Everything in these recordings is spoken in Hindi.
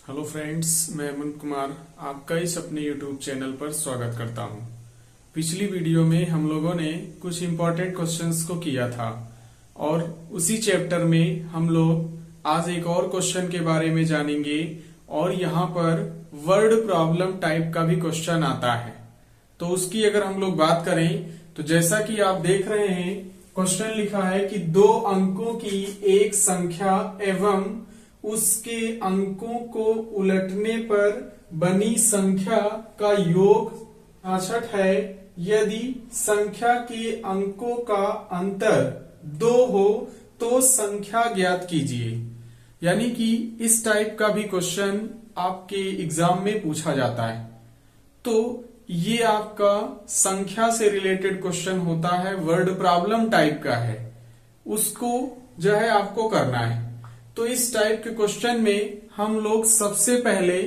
हेलो फ्रेंड्स, मैं हेमंत कुमार आपका इस अपने यूट्यूब चैनल पर स्वागत करता हूं। पिछली वीडियो में हम लोगों ने कुछ इम्पोर्टेंट क्वेश्चंस को किया था और उसी चैप्टर में हम लोग आज एक और क्वेश्चन के बारे में जानेंगे और यहाँ पर वर्ड प्रॉब्लम टाइप का भी क्वेश्चन आता है। तो उसकी अगर हम लोग बात करें तो जैसा कि आप देख रहे हैं, क्वेश्चन लिखा है कि दो अंकों की एक संख्या एवं उसके अंकों को उलटने पर बनी संख्या का योग 66 है। यदि संख्या के अंकों का अंतर 2 हो तो संख्या ज्ञात कीजिए। यानी कि इस टाइप का भी क्वेश्चन आपके एग्जाम में पूछा जाता है। तो ये आपका संख्या से रिलेटेड क्वेश्चन होता है, वर्ड प्रॉब्लम टाइप का है, उसको जो है आपको करना है। तो इस टाइप के क्वेश्चन में हम लोग सबसे पहले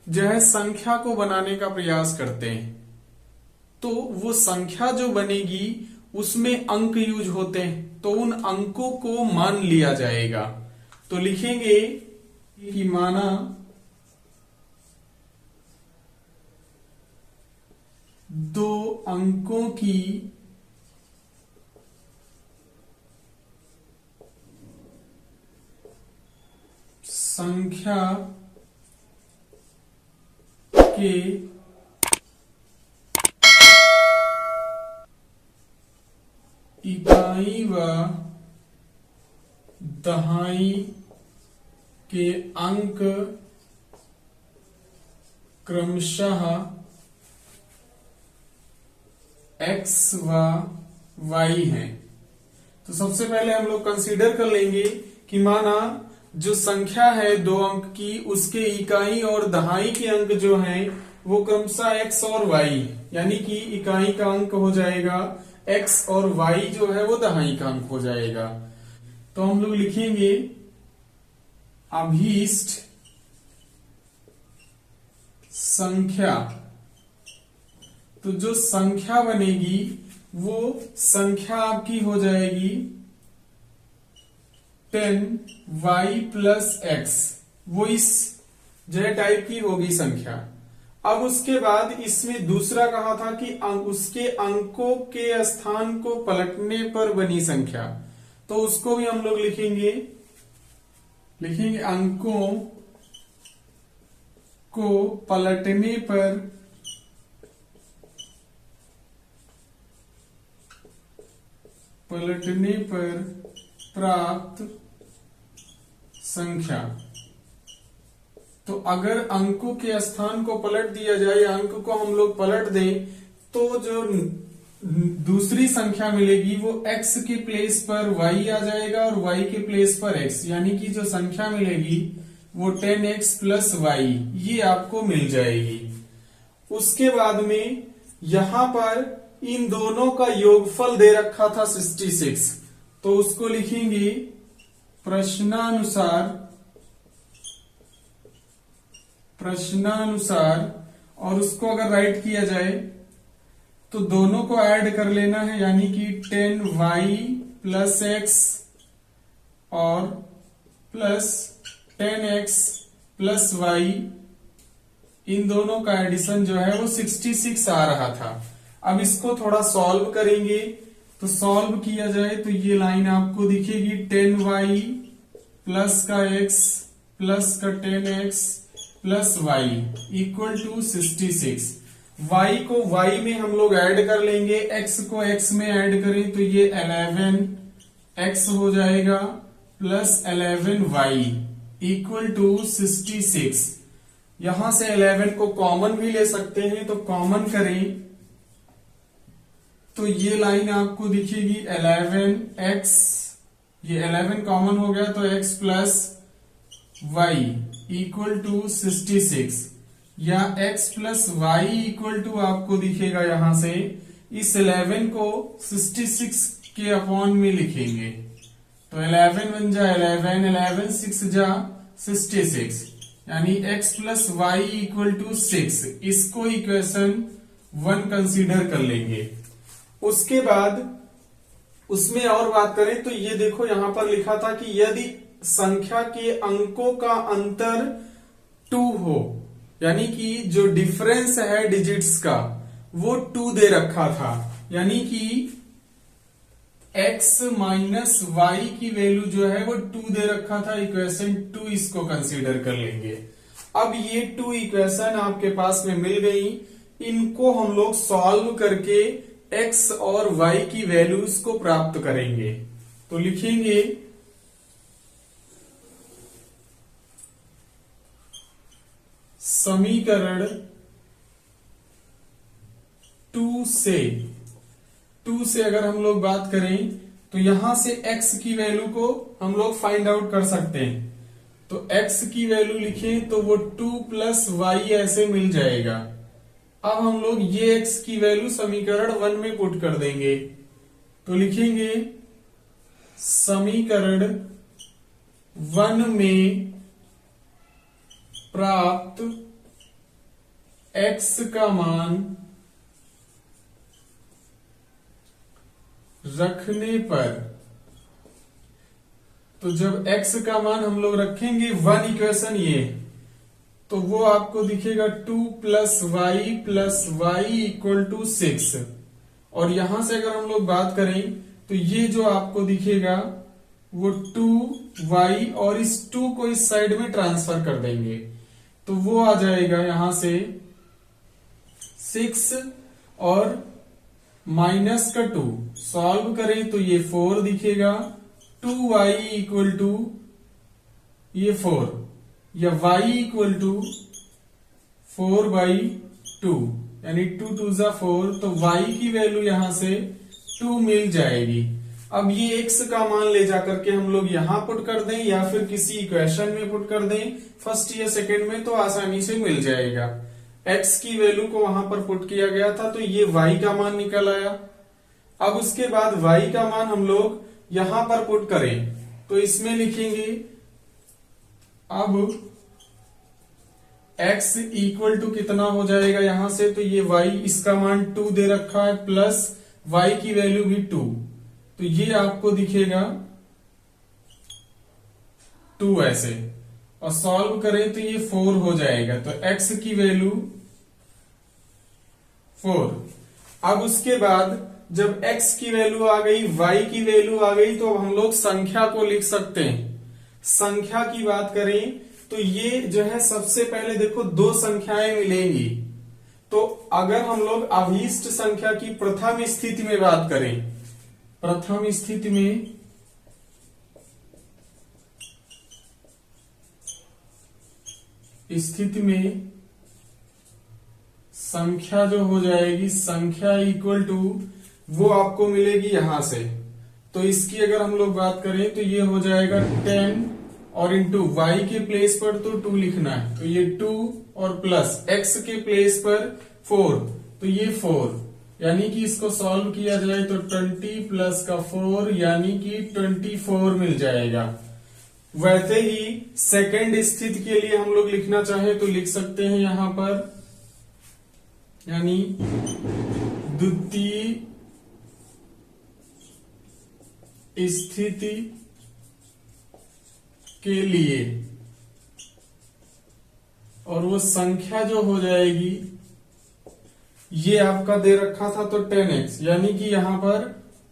जो है संख्या को बनाने का प्रयास करते हैं। तो वो संख्या जो बनेगी उसमें अंक यूज होते हैं, तो उन अंकों को मान लिया जाएगा। तो लिखेंगे कि माना दो अंकों की संख्या के इकाई व दहाई के अंक क्रमशः x व y हैं। तो सबसे पहले हम लोग कंसीडर कर लेंगे कि माना जो संख्या है 2 अंक की, उसके इकाई और दहाई के अंक जो हैं वो क्रमशः x और y, यानी कि इकाई का अंक हो जाएगा x और y जो है वो दहाई का अंक हो जाएगा। तो हम लोग लिखेंगे अभीष्ट संख्या। तो जो संख्या बनेगी वो संख्या आपकी हो जाएगी 10y + x, वो इस जो टाइप की होगी संख्या। अब उसके बाद इसमें दूसरा कहा था कि उसके अंकों के स्थान को पलटने पर बनी संख्या, तो उसको भी हम लोग लिखेंगे अंकों को पलटने पर प्राप्त संख्या। तो अगर अंकों के स्थान को पलट दिया जाए, अंक को हम लोग पलट दें, तो जो दूसरी संख्या मिलेगी वो x के प्लेस पर y आ जाएगा और y के प्लेस पर x, यानी कि जो संख्या मिलेगी वो 10x + y, ये आपको मिल जाएगी। उसके बाद में यहां पर इन दोनों का योगफल दे रखा था 66, तो उसको लिखेंगे प्रश्नानुसार, और उसको अगर राइट किया जाए तो दोनों को ऐड कर लेना है, यानी कि 10y + x और प्लस 10x + y, इन दोनों का एडिशन जो है वो 66 आ रहा था। अब इसको थोड़ा सॉल्व करेंगे, तो सॉल्व किया जाए तो ये लाइन आपको दिखेगी 10y प्लस का x प्लस का 10x प्लस y = 66। y को y में हम लोग ऐड कर लेंगे, x को x में ऐड करें तो ये 11x हो जाएगा प्लस 11y = 66। यहां से 11 को कॉमन भी ले सकते हैं, तो कॉमन करें तो ये लाइन आपको दिखेगी 11x, ये 11 कॉमन हो गया तो x प्लस y = 66, या x प्लस y = आपको दिखेगा यहां से इस 11 को 66 के अपॉन में लिखेंगे, तो 11 बन जा 11, 11 6 जा 66, यानी x प्लस y = 6। इसको इक्वेशन 1 कंसीडर कर लेंगे। उसके बाद उसमें और बात करें तो ये देखो यहां पर लिखा था कि यदि संख्या के अंकों का अंतर 2 हो, यानी कि जो डिफरेंस है डिजिट्स का वो 2 दे रखा था, यानी कि x माइनस वाई की वैल्यू जो है वो 2 दे रखा था। इक्वेशन 2 इसको कंसीडर कर लेंगे। अब ये 2 इक्वेशन आपके पास में मिल गई, इनको हम लोग सॉल्व करके x और y की वैल्यूज को प्राप्त करेंगे। तो लिखेंगे समीकरण 2 से अगर हम लोग बात करें तो यहां से x की वैल्यू को हम लोग फाइंड आउट कर सकते हैं। तो x की वैल्यू लिखें तो वो 2 प्लस वाई ऐसे मिल जाएगा। अब हम लोग ये x की वैल्यू समीकरण 1 में पुट कर देंगे। तो लिखेंगे समीकरण 1 में प्राप्त x का मान रखने पर, तो जब x का मान हम लोग रखेंगे 1 इक्वेशन ये, तो वो आपको दिखेगा 2 प्लस वाई इक्वल टू 6। और यहां से अगर हम लोग बात करें तो ये जो आपको दिखेगा वो 2y, और इस 2 को इस साइड में ट्रांसफर कर देंगे तो वो आ जाएगा यहां से 6 और माइनस का 2 सॉल्व करें तो ये 4 दिखेगा। 2y इक्वल टू ये 4 या y इक्वल टू 4/2, यानी 2 2 जा 4, तो y की वैल्यू यहां से 2 मिल जाएगी। अब ये x का मान ले जाकर के हम लोग यहां पुट कर दें या फिर किसी इक्वेशन में पुट कर दें फर्स्ट या सेकंड में, तो आसानी से मिल जाएगा। x की वैल्यू को वहां पर पुट किया गया था तो ये y का मान निकल आया। अब उसके बाद y का मान हम लोग यहां पर पुट करें तो इसमें लिखेंगे अब x इक्वल टू कितना हो जाएगा यहां से, तो ये y इसका मान 2 दे रखा है प्लस y की वैल्यू भी 2, तो ये आपको दिखेगा 2 ऐसे, और सॉल्व करें तो ये 4 हो जाएगा। तो x की वैल्यू 4। अब उसके बाद जब x की वैल्यू आ गई, y की वैल्यू आ गई, तो अब हम लोग संख्या को लिख सकते हैं। संख्या की बात करें तो ये जो है सबसे पहले देखो 2 संख्याएं मिलेंगी। तो अगर हम लोग अभीष्ट संख्या की प्रथम स्थिति में बात करें, प्रथम स्थिति में संख्या जो हो जाएगी, संख्या इक्वल टू वो आपको मिलेगी यहां से। तो इसकी अगर हम लोग बात करें तो ये हो जाएगा 10 और इंटू y के प्लेस पर तो 2 लिखना है, तो ये 2 और प्लस x के प्लेस पर 4, तो ये 4, यानी कि इसको सॉल्व किया जाए तो 20 प्लस का 4 यानी कि 24 मिल जाएगा। वैसे ही सेकंड स्थिति के लिए हम लोग लिखना चाहे तो लिख सकते हैं यहां पर, यानी द्वितीय स्थिति के लिए, और वो संख्या जो हो जाएगी ये आपका दे रखा था तो 10x, यानी कि यहां पर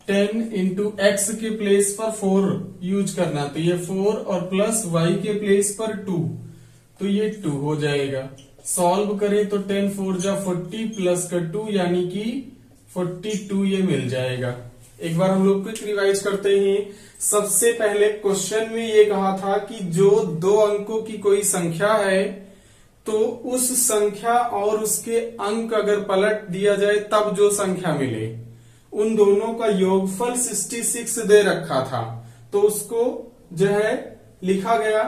10 इंटू एक्स के प्लेस पर 4 यूज करना, तो ये 4 और प्लस y के प्लेस पर 2, तो ये 2 हो जाएगा। सॉल्व करें तो 10 4 जा 40 प्लस का 2 यानी कि 42 ये मिल जाएगा। एक बार हम लोग क्विक रिवाइज करते हैं। सबसे पहले क्वेश्चन में ये कहा था कि जो 2 अंकों की कोई संख्या है तो उस संख्या और उसके अंक अगर पलट दिया जाए तब जो संख्या मिले, उन दोनों का योगफल 66 दे रखा था, तो उसको जो है लिखा गया,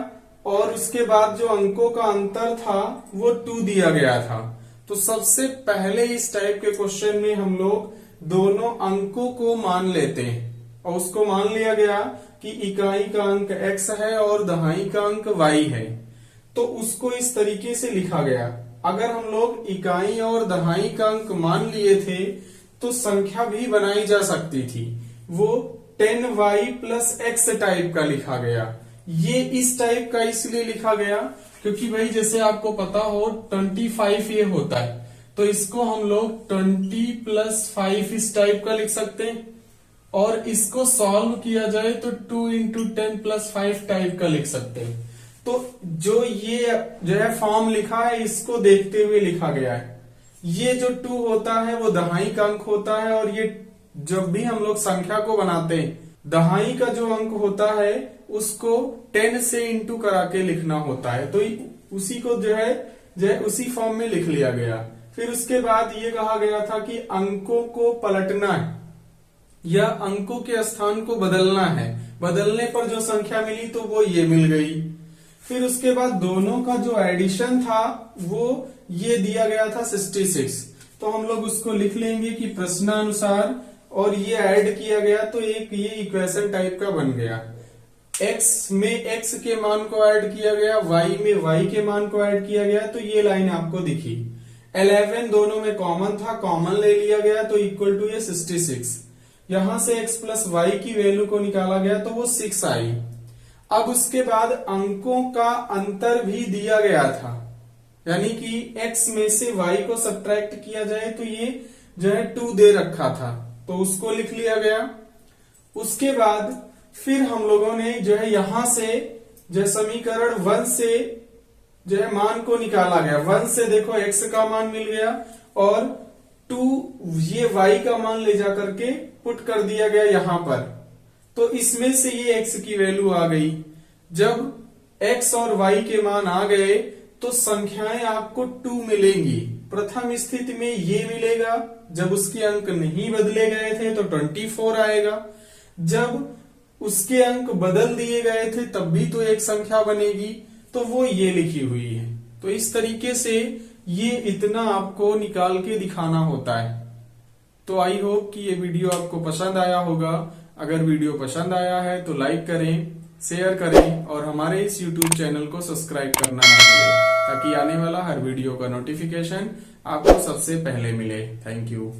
और उसके बाद जो अंकों का अंतर था वो 2 दिया गया था। तो सबसे पहले इस टाइप के क्वेश्चन में हम लोग दोनों अंकों को मान लेते हैं, और उसको मान लिया गया कि इकाई का अंक x है और दहाई का अंक y है, तो उसको इस तरीके से लिखा गया। अगर हम लोग इकाई और दहाई का अंक मान लिए थे तो संख्या भी बनाई जा सकती थी, वो 10y प्लस x टाइप का लिखा गया। ये इस टाइप का इसलिए लिखा गया क्योंकि भाई जैसे आपको पता हो 25 ये होता है, तो इसको हम लोग 20+5 इस टाइप का लिख सकते हैं, और इसको सॉल्व किया जाए तो 2 × 10+5 टाइप का लिख सकते हैं। तो जो है फॉर्म लिखा है, इसको देखते हुए लिखा गया है। ये जो 2 होता है वो दहाई का अंक होता है, और ये जब भी हम लोग संख्या को बनाते हैं, दहाई का जो अंक होता है उसको 10 से इंटू करा के लिखना होता है। तो उसी को जो है उसी फॉर्म में लिख लिया गया। फिर उसके बाद ये कहा गया था कि अंकों को पलटना है या अंकों के स्थान को बदलना है, बदलने पर जो संख्या मिली तो वो ये मिल गई। फिर उसके बाद दोनों का जो एडिशन था वो ये दिया गया था 66, तो हम लोग उसको लिख लेंगे कि प्रश्नानुसार, और ये ऐड किया गया तो एक ये इक्वेशन टाइप का बन गया। x में x के मान को ऐड किया गया, y में y के मान को ऐड किया गया, तो ये लाइन आपको दिखी। 11 दोनों में कॉमन था, कॉमन ले लिया गया तो इक्वल टू ये 66। यहां से x + y की वैल्यू को निकाला गया तो वो 6 आई। अब उसके बाद अंकों का अंतर भी दिया गया था, यानी कि x में से y को सब्ट्रैक्ट किया जाए तो ये जो है 2 दे रखा था, तो उसको लिख लिया गया। उसके बाद फिर हम लोगों ने जो है यहां से जो समीकरण 1 से जो है मान को निकाला गया। 1 से देखो x का मान मिल गया, और 2 ये y का मान ले जा करके पुट कर दिया गया यहां पर, तो इसमें से ये x की वैल्यू आ गई। जब x और y के मान आ गए तो संख्याएं आपको 2 मिलेंगी। प्रथम स्थिति में ये मिलेगा, जब उसके अंक नहीं बदले गए थे तो 24 आएगा, जब उसके अंक बदल दिए गए थे तब भी तो एक संख्या बनेगी, तो वो ये लिखी हुई है। तो इस तरीके से ये इतना आपको निकाल के दिखाना होता है। तो आई होप कि ये वीडियो आपको पसंद आया होगा। अगर वीडियो पसंद आया है तो लाइक करें, शेयर करें, और हमारे इस YouTube चैनल को सब्सक्राइब करना ना भूलें, ताकि आने वाला हर वीडियो का नोटिफिकेशन आपको सबसे पहले मिले। Thank you.